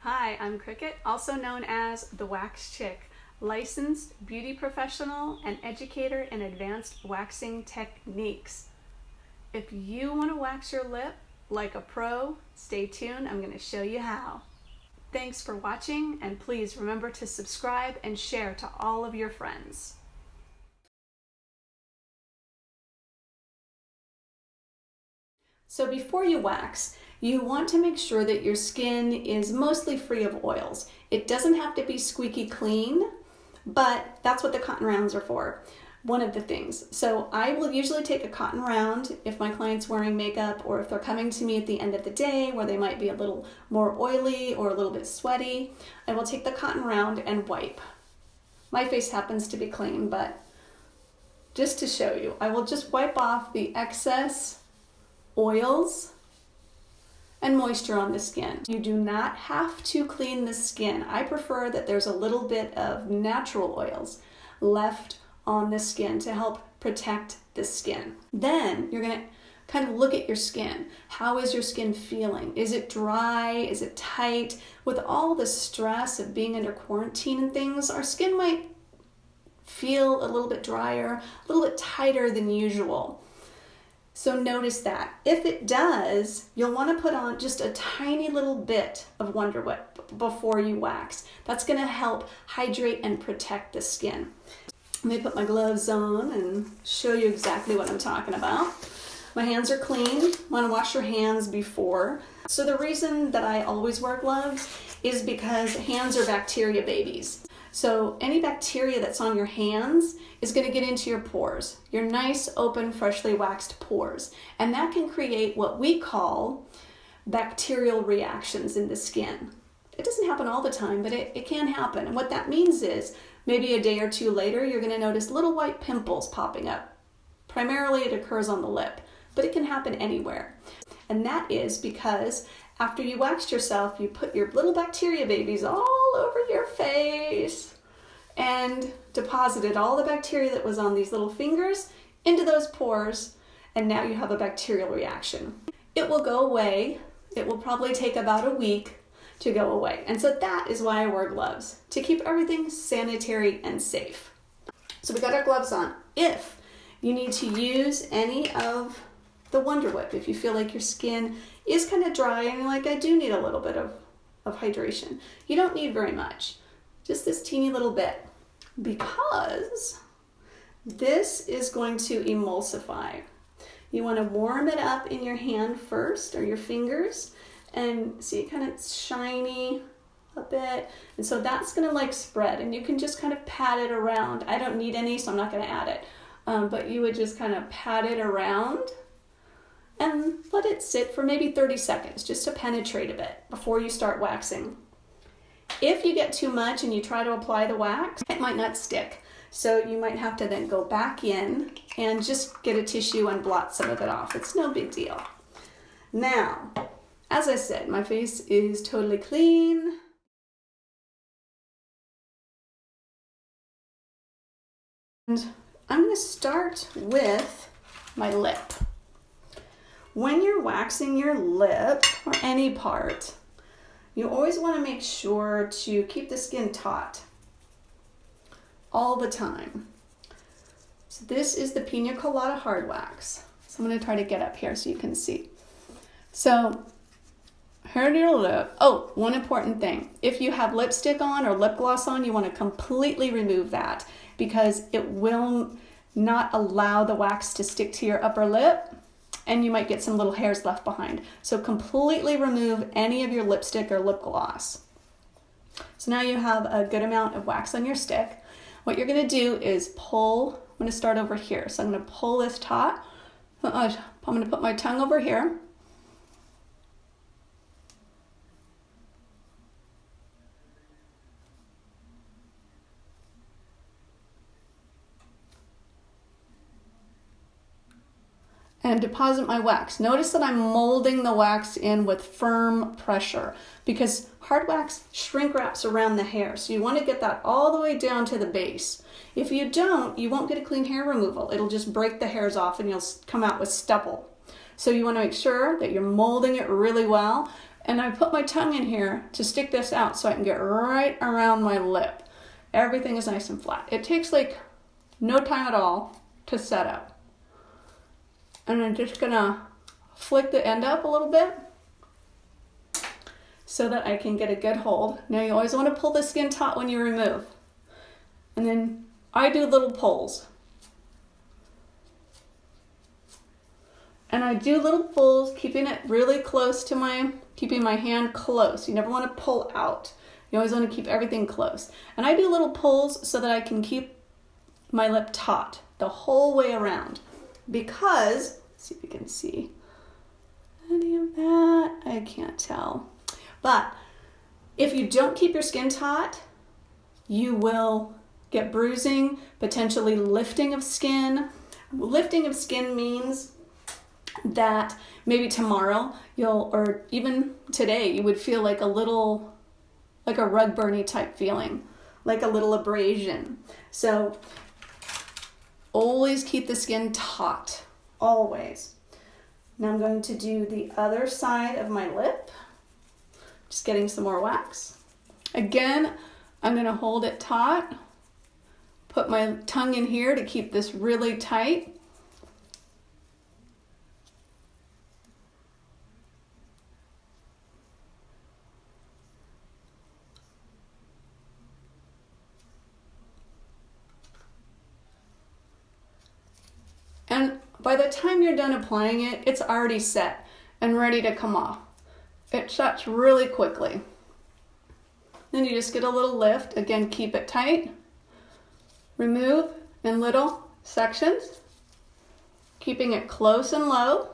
Hi, I'm Cricket, also known as the Wax Chick, licensed beauty professional and educator in advanced waxing techniques. If you want to wax your lip like a pro, stay tuned. I'm going to show you how. Thanks for watching, and please remember to subscribe and share to all of your friends. So before you wax, you want to make sure that your skin is mostly free of oils. It doesn't have to be squeaky clean, but that's what the cotton rounds are for. One of the things. So I will usually take a cotton round if my client's wearing makeup or if they're coming to me at the end of the day where they might be a little more oily or a little bit sweaty. I will take the cotton round and wipe. My face happens to be clean, but just to show you, I will just wipe off the excess oils and moisture on the skin. You do not have to clean the skin. I prefer that there's a little bit of natural oils left on the skin to help protect the skin. Then you're gonna kind of look at your skin. How is your skin feeling? Is it dry? Is it tight? With all the stress of being under quarantine and things, our skin might feel a little bit drier, a little bit tighter than usual. So notice that. If it does, you'll want to put on just a tiny little bit of Wonder Whip before you wax. That's going to help hydrate and protect the skin. Let me put my gloves on and show you exactly what I'm talking about. My hands are clean. You want to wash your hands before. So the reason that I always wear gloves is because hands are bacteria babies. So any bacteria that's on your hands is going to get into your pores, your nice, open, freshly waxed pores. And that can create what we call bacterial reactions in the skin. It doesn't happen all the time, but it can happen. And what that means is maybe a day or two later, you're going to notice little white pimples popping up. Primarily it occurs on the lip, but it can happen anywhere. And that is because after you waxed yourself, you put your little bacteria babies all over your face and deposited all the bacteria that was on these little fingers into those pores, and now you have a bacterial reaction. It will go away. It will probably take about a week to go away. And so that is why I wear gloves, to keep everything sanitary and safe. So we got our gloves on. If you need to use any of the Wonder Whip, if you feel like your skin is kind of dry and you're like, I do need a little bit of hydration, you don't need very much, just this teeny little bit, because this is going to emulsify. You want to warm it up in your hand first, or your fingers, and see it kind of shiny a bit, and so that's going to like spread, and you can just kind of pat it around. I don't need any, so I'm not going to add it, but you would just kind of pat it around and let it sit for maybe 30 seconds just to penetrate a bit before you start waxing. If you get too much and you try to apply the wax, it might not stick. So you might have to then go back in and just get a tissue and blot some of it off. It's no big deal. Now, as I said, my face is totally clean. And I'm going to start with my lip. When you're waxing your lip, or any part, you always want to make sure to keep the skin taut all the time. So this is the Pina Colada hard wax. So I'm going to try to get up here so you can see. So here to your lip. Oh, one important thing. If you have lipstick on or lip gloss on, you want to completely remove that, because it will not allow the wax to stick to your upper lip, and you might get some little hairs left behind. So completely remove any of your lipstick or lip gloss. So now you have a good amount of wax on your stick. What you're going to do is pull. I'm going to start over here. So I'm going to pull this taut. I'm going to put my tongue over here. And deposit my wax. Notice that I'm molding the wax in with firm pressure, because hard wax shrink wraps around the hair. So you want to get that all the way down to the base. If you don't, you won't get a clean hair removal. It'll just break the hairs off and you'll come out with stubble. So you want to make sure that you're molding it really well. And I put my tongue in here to stick this out so I can get right around my lip. Everything is nice and flat. It takes like no time at all to set up. And I'm just gonna flick the end up a little bit so that I can get a good hold. Now you always want to pull the skin taut when you remove. And then I do little pulls. And I do little pulls, keeping it really close to keeping my hand close. You never want to pull out. You always want to keep everything close. And I do little pulls so that I can keep my lip taut the whole way around. Because, let's see if you can see any of that. I can't tell. But if you don't keep your skin taut, you will get bruising, potentially lifting of skin. Lifting of skin means that maybe tomorrow or even today, you would feel like a little, like a rug burny type feeling, like a little abrasion. So always keep the skin taut, always. Now I'm going to do the other side of my lip. Just getting some more wax. Again, I'm gonna hold it taut, put my tongue in here to keep this really tight. And by the time you're done applying it, it's already set and ready to come off. It sets really quickly. Then you just get a little lift. Again, keep it tight. Remove in little sections, keeping it close and low.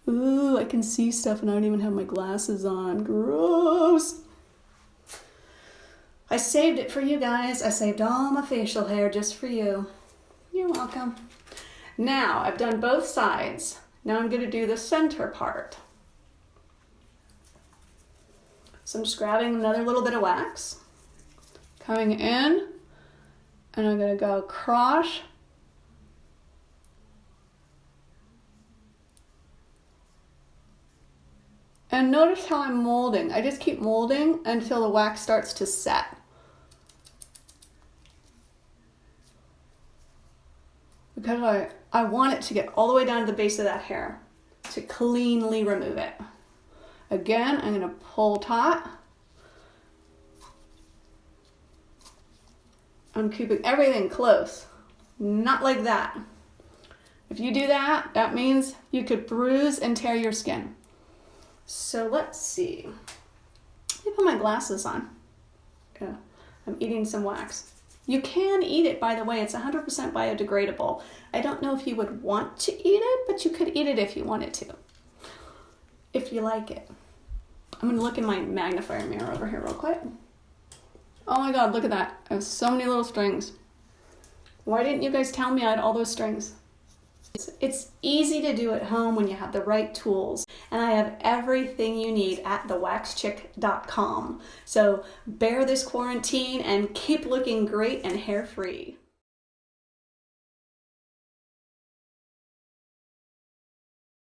Ooh, I can see stuff and I don't even have my glasses on. Gross. I saved it for you guys. I saved all my facial hair just for you. You're welcome. Now, I've done both sides. Now I'm going to do the center part. So I'm just grabbing another little bit of wax, coming in, and I'm going to go across. And notice how I'm molding. I just keep molding until the wax starts to set. Because I want it to get all the way down to the base of that hair to cleanly remove it. Again, I'm going to pull taut. I'm keeping everything close, not like that. If you do that, that means you could bruise and tear your skin. So let's see. Let me put my glasses on. Yeah, I'm eating some wax. You can eat it, by the way. It's 100% biodegradable. I don't know if you would want to eat it, but you could eat it if you wanted to, if you like it. I'm going to look in my magnifier mirror over here real quick. Oh my God, look at that. I have so many little strings. Why didn't you guys tell me I had all those strings? It's easy to do at home when you have the right tools, and I have everything you need at thewaxchick.com. So bear this quarantine and keep looking great and hair-free.